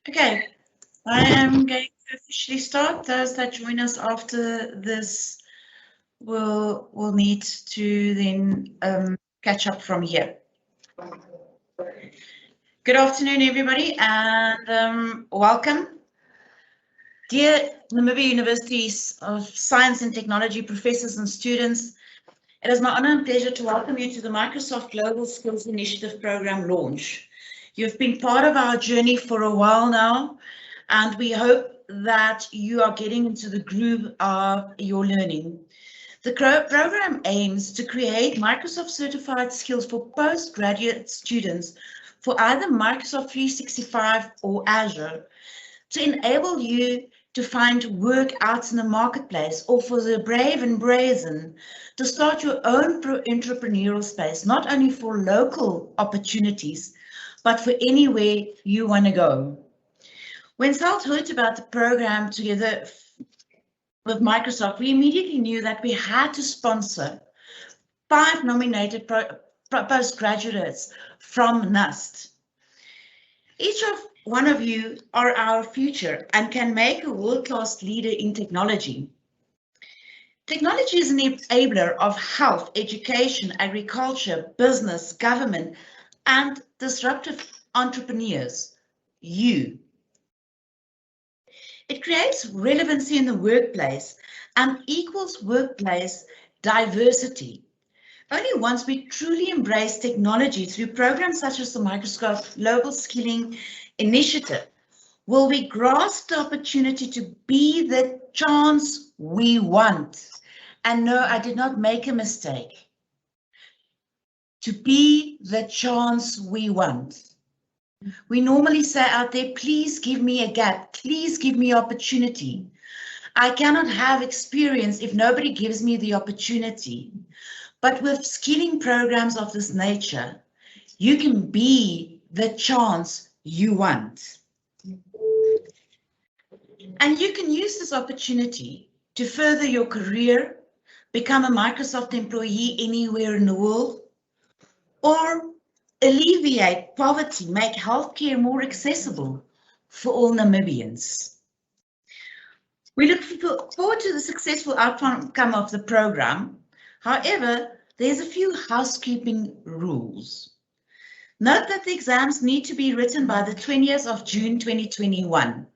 Okay, I am going to officially start. Those that join us after this will need to then catch up from here. Good afternoon, everybody, and welcome. Dear Namibia University's of Science and Technology professors and students, it is my honor and pleasure to welcome you to the Microsoft Global Skills Initiative Program launch. You've been part of our journey for a while now, and we hope that you are getting into the groove of your learning. The program aims to create Microsoft certified skills for postgraduate students for either Microsoft 365 or Azure to enable you to find work out in the marketplace, or for the brave and brazen to start your own entrepreneurial space, not only for local opportunities, but for anywhere you want to go. When Salt heard about the program together with Microsoft, we immediately knew that we had to sponsor 5 nominated postgraduates from NUST. Each of one of you are our future and can make a world-class leader in technology. Technology is an enabler of health, education, agriculture, business, government, and disruptive entrepreneurs, you. It creates relevancy in the workplace and equals workplace diversity. Only once we truly embrace technology through programs such as the Microsoft Global Skilling Initiative will we grasp the opportunity to be the chance we want. And no, I did not make a mistake. To be the chance we want. We normally say out there, please give me a gap, please give me opportunity. I cannot have experience if nobody gives me the opportunity. But with skilling programs of this nature, you can be the chance you want. And you can use this opportunity to further your career, become a Microsoft employee anywhere in the world, or alleviate poverty, make healthcare more accessible for all Namibians. We look forward to the successful outcome of the program. However, there's a few housekeeping rules. Note that the exams need to be written by the 20th of June 2021.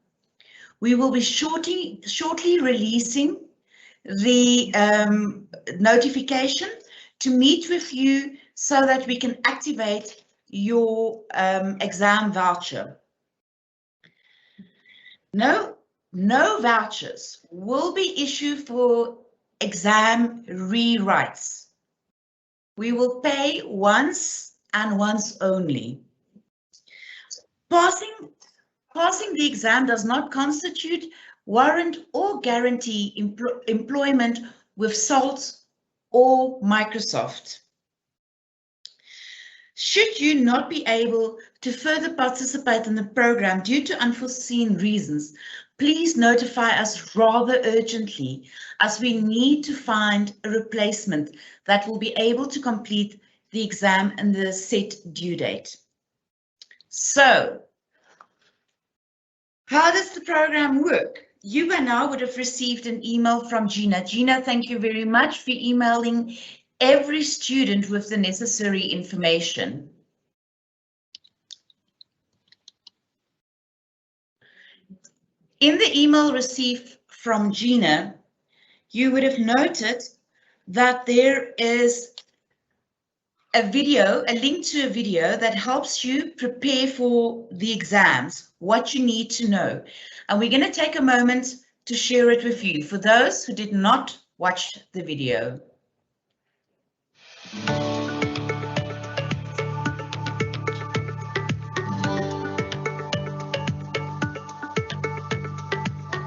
We will be shortly releasing the notification to meet with you so that we can activate your exam voucher. No vouchers will be issued for exam rewrites. We will pay once and once only. Passing the exam does not constitute, warrant, or guarantee employment with SALT or Microsoft. Should you not be able to further participate in the program due to unforeseen reasons, please notify us rather urgently, as we need to find a replacement that will be able to complete the exam and the set due date. So, how does the program work? You by now would have received an email from Gina. Gina, thank you very much for emailing every student with the necessary information. In the email received from Gina, you would have noted that there is a link to a video that helps you prepare for the exams, what you need to know. And we're going to take a moment to share it with you for those who did not watch the video.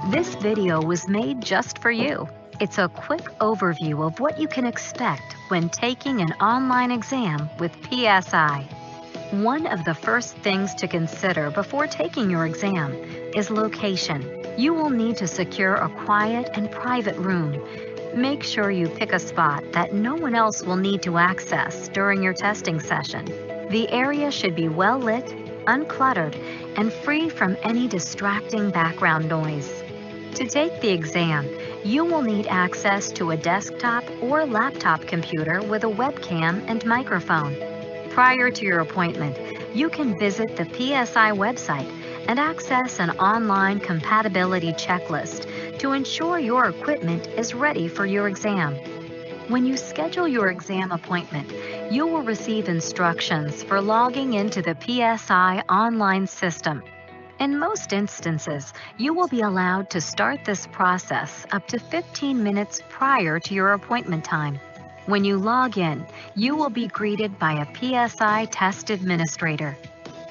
This video was made just for you. It's a quick overview of what you can expect when taking an online exam with PSI. One of the first things to consider before taking your exam is location. You will need to secure a quiet and private room. Make sure you pick a spot that no one else will need to access during your testing session. The area should be well lit, uncluttered, and free from any distracting background noise. To take the exam, you will need access to a desktop or laptop computer with a webcam and microphone. Prior to your appointment, you can visit the PSI website and access an online compatibility checklist to ensure your equipment is ready for your exam. When you schedule your exam appointment, you will receive instructions for logging into the PSI online system. In most instances, you will be allowed to start this process up to 15 minutes prior to your appointment time. When you log in, you will be greeted by a PSI test administrator.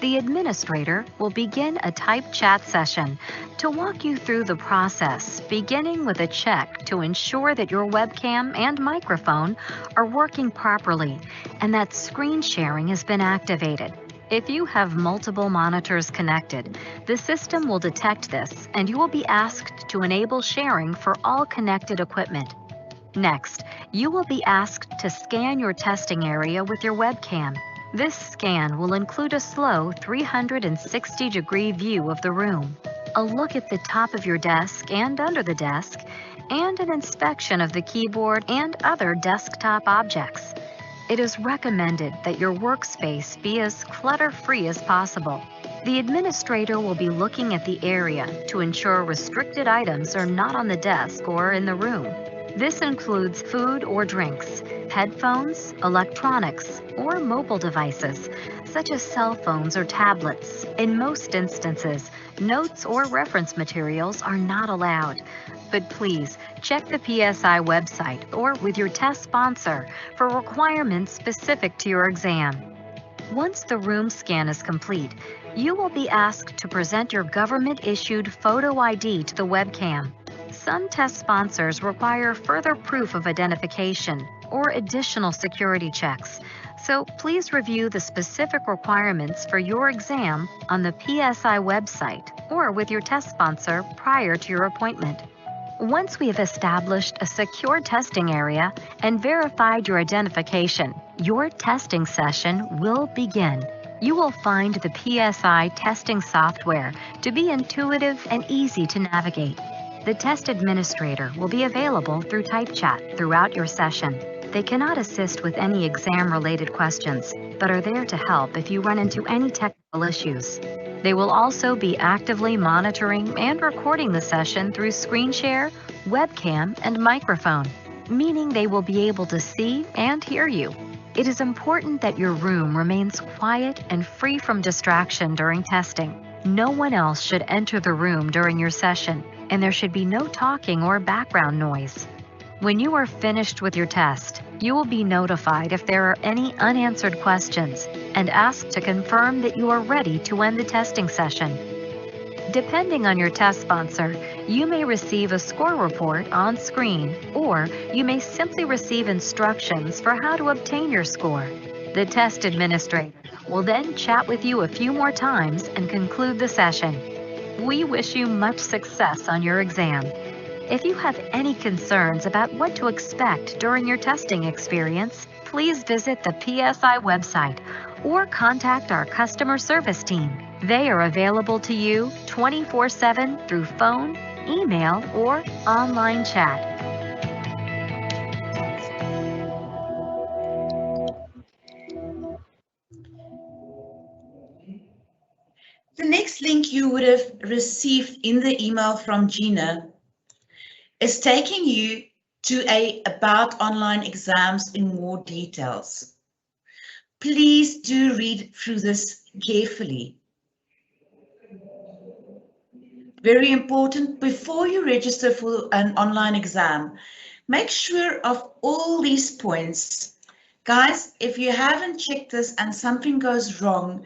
The administrator will begin a typed chat session to walk you through the process, beginning with a check to ensure that your webcam and microphone are working properly and that screen sharing has been activated. If you have multiple monitors connected, the system will detect this and you will be asked to enable sharing for all connected equipment. Next, you will be asked to scan your testing area with your webcam. This scan will include a slow 360-degree view of the room, a look at the top of your desk and under the desk, and an inspection of the keyboard and other desktop objects. It is recommended that your workspace be as clutter-free as possible. The administrator will be looking at the area to ensure restricted items are not on the desk or in the room. This includes food or drinks, headphones, electronics, or mobile devices, such as cell phones or tablets. In most instances, notes or reference materials are not allowed. But please check the PSI website or with your test sponsor for requirements specific to your exam. Once the room scan is complete, you will be asked to present your government-issued photo ID to the webcam. Some test sponsors require further proof of identification or additional security checks, so please review the specific requirements for your exam on the PSI website or with your test sponsor prior to your appointment. Once we have established a secure testing area and verified your identification, your testing session will begin. You will find the PSI testing software to be intuitive and easy to navigate. The test administrator will be available through type chat throughout your session. They cannot assist with any exam-related questions, but are there to help if you run into any technical issues. They will also be actively monitoring and recording the session through screen share, webcam, and microphone, meaning they will be able to see and hear you. It is important that your room remains quiet and free from distraction during testing. No one else should enter the room during your session, and there should be no talking or background noise. When you are finished with your test, you will be notified if there are any unanswered questions and asked to confirm that you are ready to end the testing session. Depending on your test sponsor, you may receive a score report on screen, or you may simply receive instructions for how to obtain your score. The test administrator will then chat with you a few more times and conclude the session. We wish you much success on your exam. If you have any concerns about what to expect during your testing experience, please visit the PSI website or contact our customer service team. They are available to you 24/7 through phone, email, or online chat. The next link you would have received in the email from Gina is taking you to about online exams in more details. Please do read through this carefully. Very important, before you register for an online exam, make sure of all these points. Guys, if you haven't checked this and something goes wrong,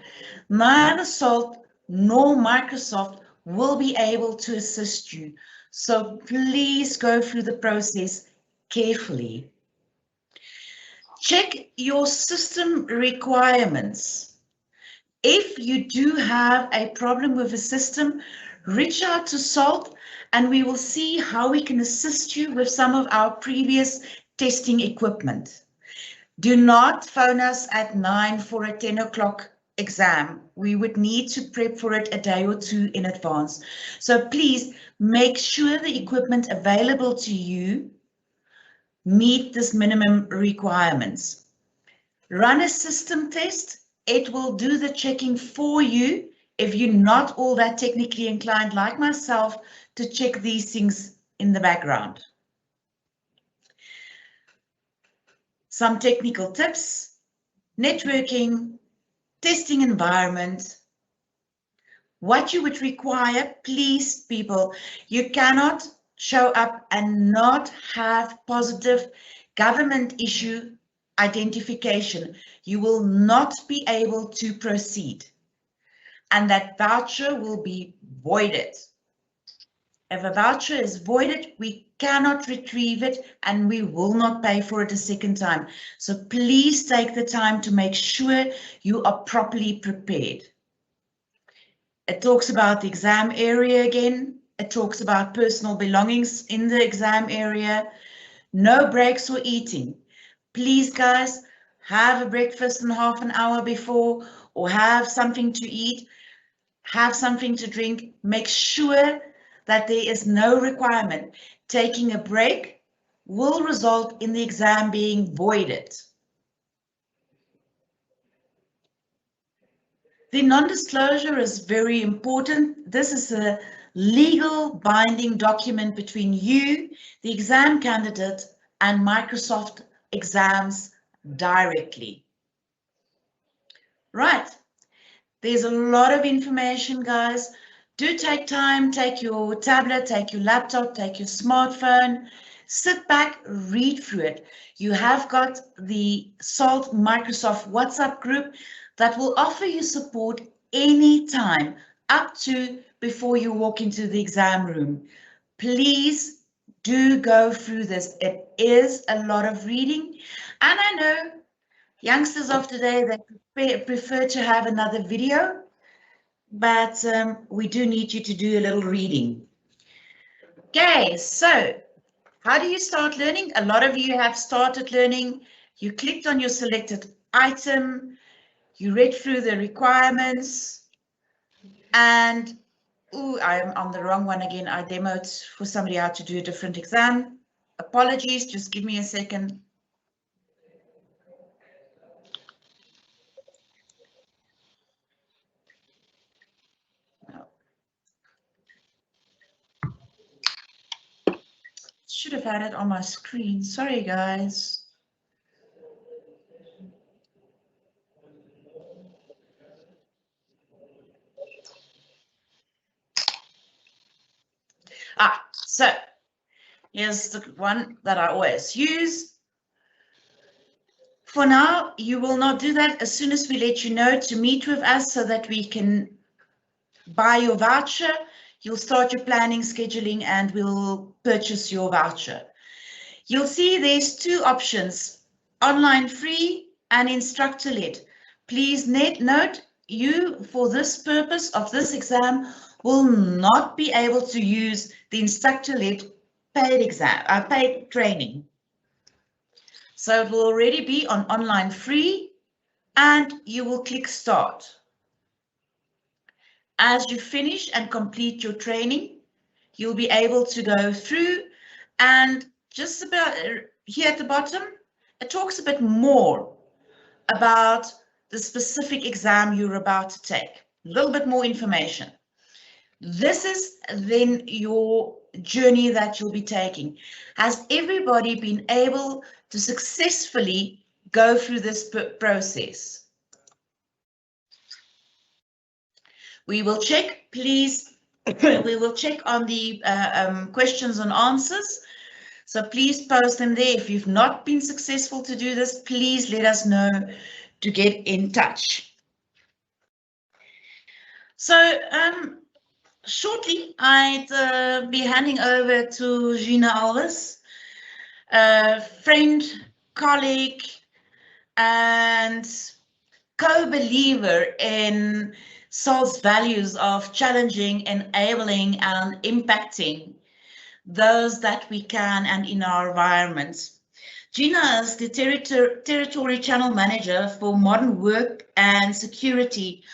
neither SALT nor Microsoft will be able to assist you. So please go through the process carefully. Check your system requirements. If you do have a problem with the system, reach out to SALT and we will see how we can assist you with some of our previous testing equipment. Do not phone us at 9 for a 10 o'clock exam, we would need to prep for it a day or two in advance. So please make sure the equipment available to you meet this minimum requirements. Run a system test. It will do the checking for you if you're not all that technically inclined like myself to check these things in the background. Some technical tips: networking, testing environment. What you would require, please people, you cannot show up and not have positive government issue identification. You will not be able to proceed, and that voucher will be voided. If a voucher is voided, we cannot retrieve it and we will not pay for it a second time. So please take the time to make sure you are properly prepared. It talks about the exam area again. It talks about personal belongings in the exam area. No breaks or eating. Please, guys, have a breakfast and half an hour before, or have something to eat, have something to drink. Make sure that there is no requirement. Taking a break will result in the exam being voided. The non-disclosure is very important. This is a legal binding document between you, the exam candidate, and Microsoft Exams directly. Right, there's a lot of information, guys. Do take time, take your tablet, take your laptop, take your smartphone, sit back, read through it. You have got the SALT Microsoft WhatsApp group that will offer you support anytime, up to before you walk into the exam room. Please do go through this. It is a lot of reading, and I know youngsters of today, they prefer to have another video, but we do need you to do a little reading. Okay, so how do you start learning? A lot of you have started learning. You clicked on your selected item, you read through the requirements, and I'm on the wrong one again. I demoed for somebody how to do a different exam. Apologies, just give me a second. Should have had it on my screen. Sorry, guys. So here's the one that I always use. For now, you will not do that. As soon as we let you know to meet with us so that we can buy your voucher, you'll start your planning, scheduling, and we'll purchase your voucher. You'll see there's two options, online free and instructor-led. Please note, you, for this purpose of this exam, will not be able to use the instructor-led paid training. So it will already be on online free, and you will click start. As you finish and complete your training, you'll be able to go through, and just about here at the bottom, it talks a bit more about the specific exam you're about to take. A little bit more information. This is then your journey that you'll be taking. Has everybody been able to successfully go through this process? We will check, please. We will check on the questions and answers. So please post them there. If you've not been successful to do this, please let us know to get in touch. So shortly, I'd be handing over to Gina Alves, a friend, colleague, and co-believer in SALT's values of challenging, enabling, and impacting those that we can and in our environments. Gina is the Territory Channel Manager for Modern Work and Security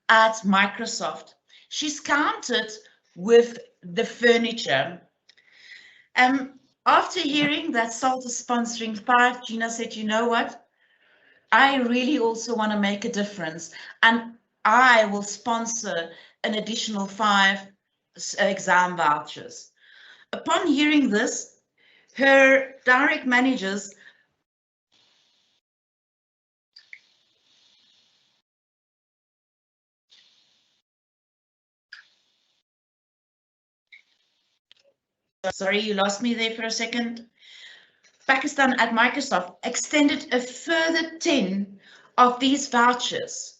at Microsoft. She's counted with the furniture. After hearing that SALT is sponsoring 5, Gina said, you know what? I really also want to make a difference, and I will sponsor an additional 5 exam vouchers. Upon hearing this, her direct managers sorry, you lost me there for a second. Pakistan at Microsoft extended a further 10 of these vouchers.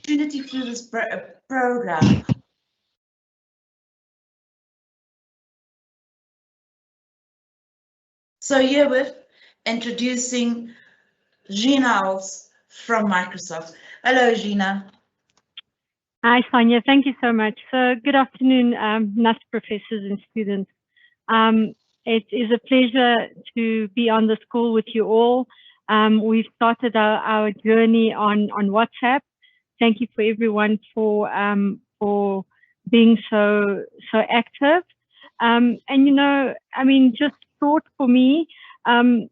Opportunity through this program. So herewith introducing Gina from Microsoft. Hello, Gina. Hi, Sanya. Thank you so much. So good afternoon, NUST professors and students. It is a pleasure to be on this call with you all. We've started our journey on WhatsApp. Thank you for everyone for being so active. And you know, I mean, just thought for me,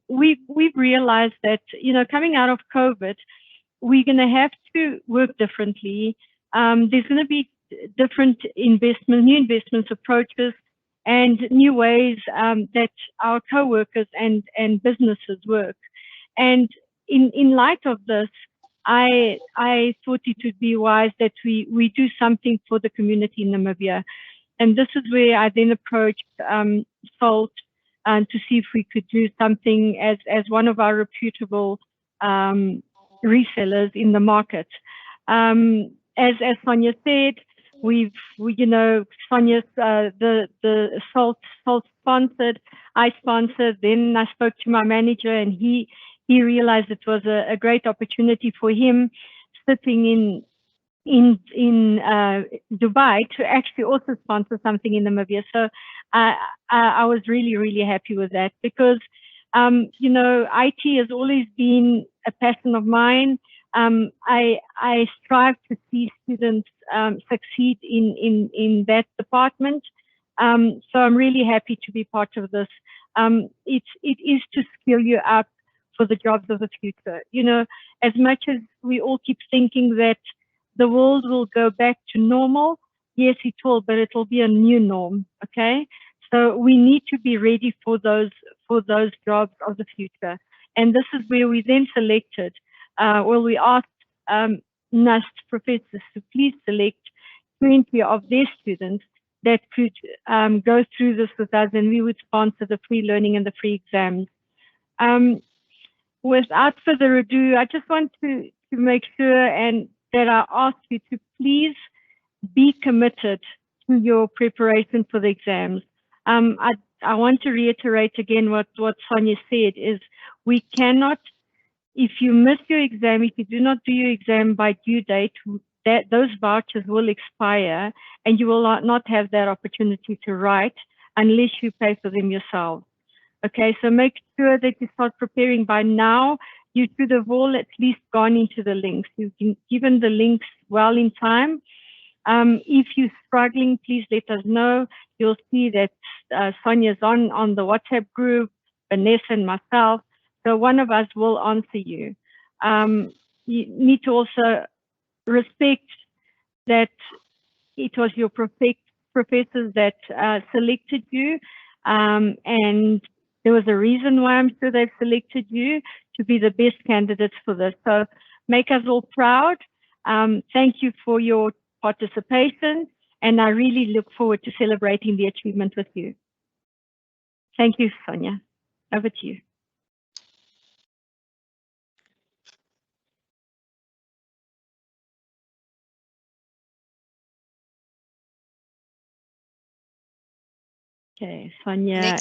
we've realized that, you know, coming out of COVID, we're going to have to work differently. There's going to be different new investments approaches, and new ways that our co-workers and businesses work. And in light of this, I thought it would be wise that we do something for the community in Namibia. And this is where I then approached SALT to see if we could do something as one of our reputable resellers in the market. As Sanya said, you know, Sanya's the SALT sponsored, I sponsored. Then I spoke to my manager, and he realized it was a great opportunity for him, sitting in Dubai, to actually also sponsor something in Namibia. So I was really happy with that, because you know, IT has always been a passion of mine. I strive to see students succeed in that department. So I'm really happy to be part of this. It is to skill you up for the jobs of the future. You know, as much as we all keep thinking that the world will go back to normal, yes, it will, but it will be a new norm. Okay, so we need to be ready for those jobs of the future. And this is where we then selected. Well, we asked NUST professors to please select 20 of their students that could go through this with us, and we would sponsor the free learning and the free exams. Without further ado, I just want to make sure and that I ask you to please be committed to your preparation for the exams. I want to reiterate again what Sanya said, is we cannot, if you miss your exam, if you do not do your exam by due date, those vouchers will expire, and you will not have that opportunity to write unless you pay for them yourself. Okay, so make sure that you start preparing by now. You should have all at least gone into the links. You've been given the links well in time. If you're struggling, please let us know. You'll see that Sonya's on the WhatsApp group, Vanessa and myself. So one of us will answer you. You need to also respect that it was your professors that selected you, and there was a reason why I'm sure they've selected you to be the best candidates for this. So make us all proud. Thank you for your participation, and I really look forward to celebrating the achievement with you. Thank you, Sanya. Over to you. Okay, Sanya.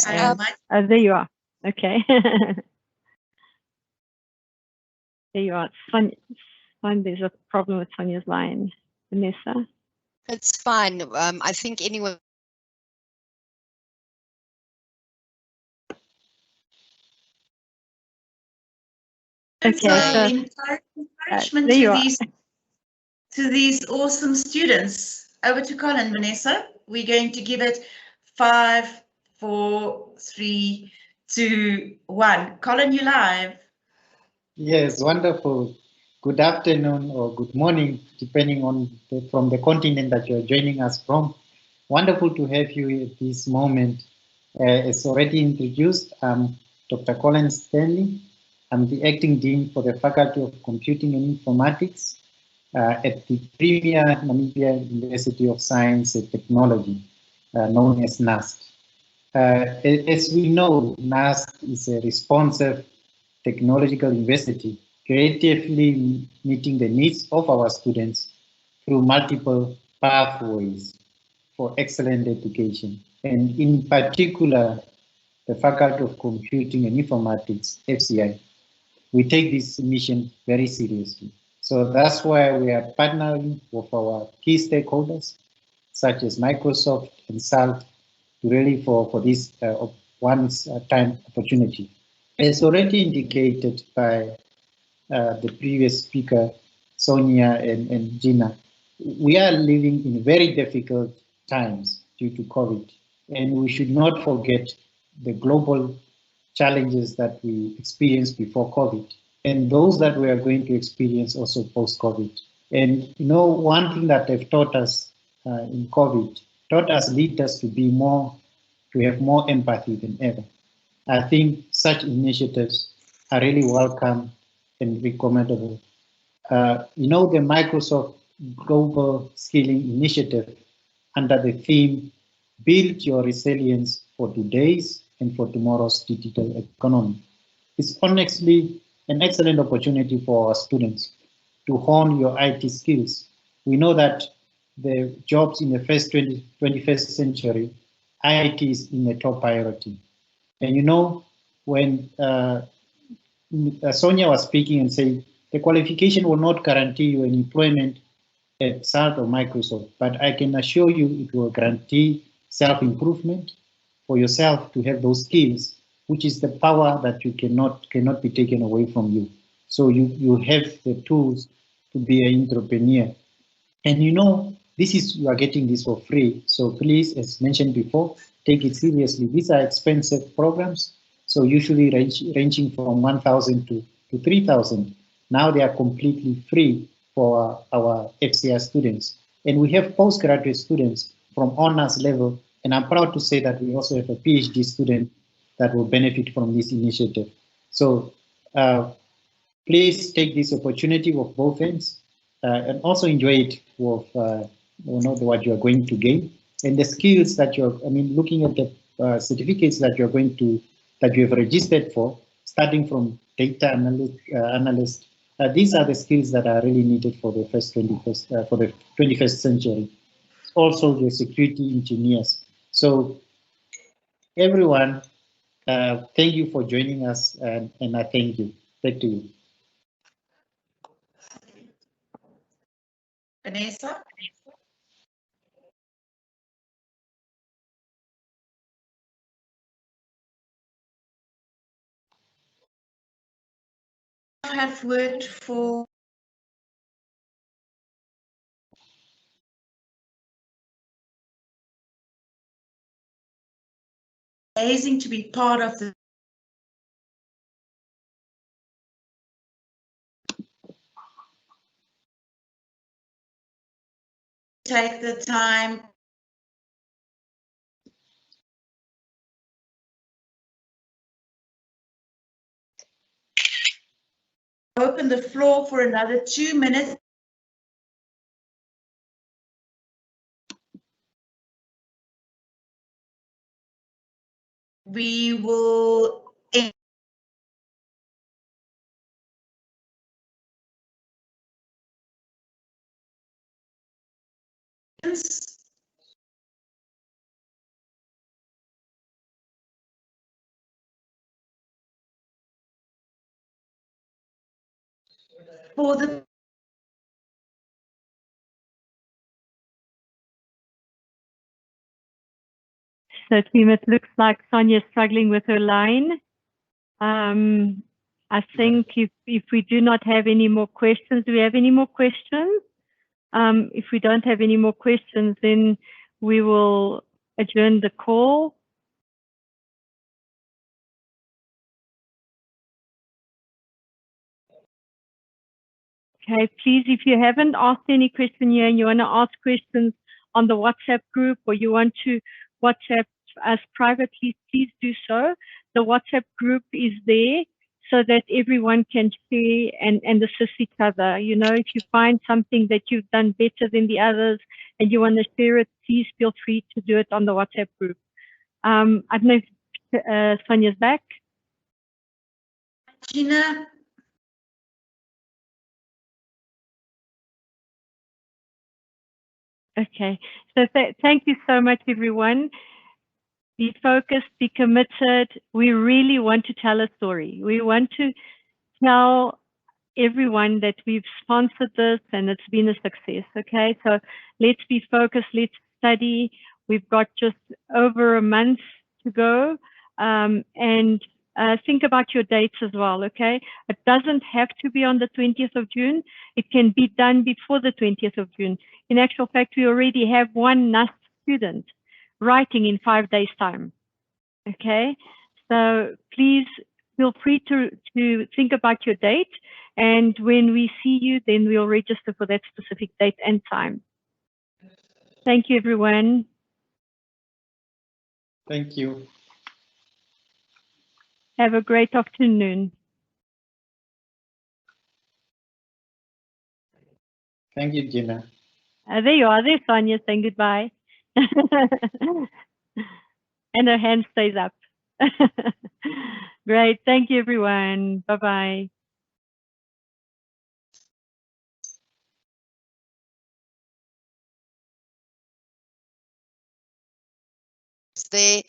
There you are. Okay. There you are. Sonia, there's a problem with Sonya's line. Vanessa. It's fine. I think anyone. Okay, so encouragement there you are. to these awesome students. Over to Colin, Vanessa. We're going to give it 5, 4, 3, 2, 1. Colin, you live. Yes, wonderful. Good afternoon or good morning, depending on from the continent that you're joining us from. Wonderful to have you at this moment. As already introduced, I'm Dr. Colin Stanley. I'm the acting dean for the Faculty of Computing and Informatics at the premier Namibia University of Science and Technology, known as NUST. As we know, NUST is a responsive technological university, creatively meeting the needs of our students through multiple pathways for excellent education. And in particular, the Faculty of Computing and Informatics, FCI, we take this mission very seriously. So that's why we are partnering with our key stakeholders, such as Microsoft and SALT, really for this once-time opportunity. As already indicated by the previous speaker, Sanya and Gina, we are living in very difficult times due to COVID, and we should not forget the global challenges that we experienced before COVID, and those that we are going to experience also post-COVID. And you know, one thing that they've taught us in COVID, lead us to be more, to have more empathy than ever. I think such initiatives are really welcome and recommendable. You know, the Microsoft Global Skilling Initiative under the theme, Build Your Resilience for Today's and for Tomorrow's Digital Economy. It's honestly an excellent opportunity for our students to hone your IT skills. We know that the jobs in the 21st century, IT is in the top priority. And you know, when Sonia was speaking and saying the qualification will not guarantee you an employment at SALT or Microsoft, but I can assure you it will guarantee self-improvement for yourself to have those skills, which is the power that you cannot be taken away from you. So you have the tools to be an entrepreneur. And you know, you are getting this for free. So please, as mentioned before, take it seriously. These are expensive programs. So usually ranging from 1,000 to 3,000. Now they are completely free for our FCI students. And we have postgraduate students from honors level. And I'm proud to say that we also have a PhD student that will benefit from this initiative. So please take this opportunity with both hands and also enjoy it with what you are going to gain and the skills that looking at the certificates that you have registered for, starting from data analyst. These are the skills that are really needed for the 21st century. Also, the security engineers. So, everyone, thank you for joining us, and I thank you. Back to you. Vanessa? I have worked for amazing to be part of the take the time open the floor for another 2 minutes. We will end for the So team, it looks like Sanya is struggling with her line. I think if we do not have any more questions, do we have any more questions? If we don't have any more questions, then we will adjourn the call. Okay, please, if you haven't asked any question here and you want to ask questions on the WhatsApp group, or you want to WhatsApp us privately, please do so. The WhatsApp group is there so that everyone can share and assist each other. You know, if you find something that you've done better than the others and you want to share it, please feel free to do it on the WhatsApp group. I don't know if Sanya's back. Gina. Okay, so thank you so much, everyone. Be focused, be committed. We really want to tell a story. We want to tell everyone that we've sponsored this and it's been a success. Okay, so let's be focused, let's study. We've got just over a month to go, and think about your dates as well. Okay, it doesn't have to be on the 20th of June. It can be done before the 20th of June. In actual fact, we already have one NUST student writing in 5 days' time. Okay, so please feel free to think about your date, and when we see you, then we'll register for that specific date and time. Thank you, everyone. Thank you. Have a great afternoon. Thank you, Gina. There you are. There's Sanya saying goodbye. And her hand stays up. Great. Thank you, everyone. Bye-bye. They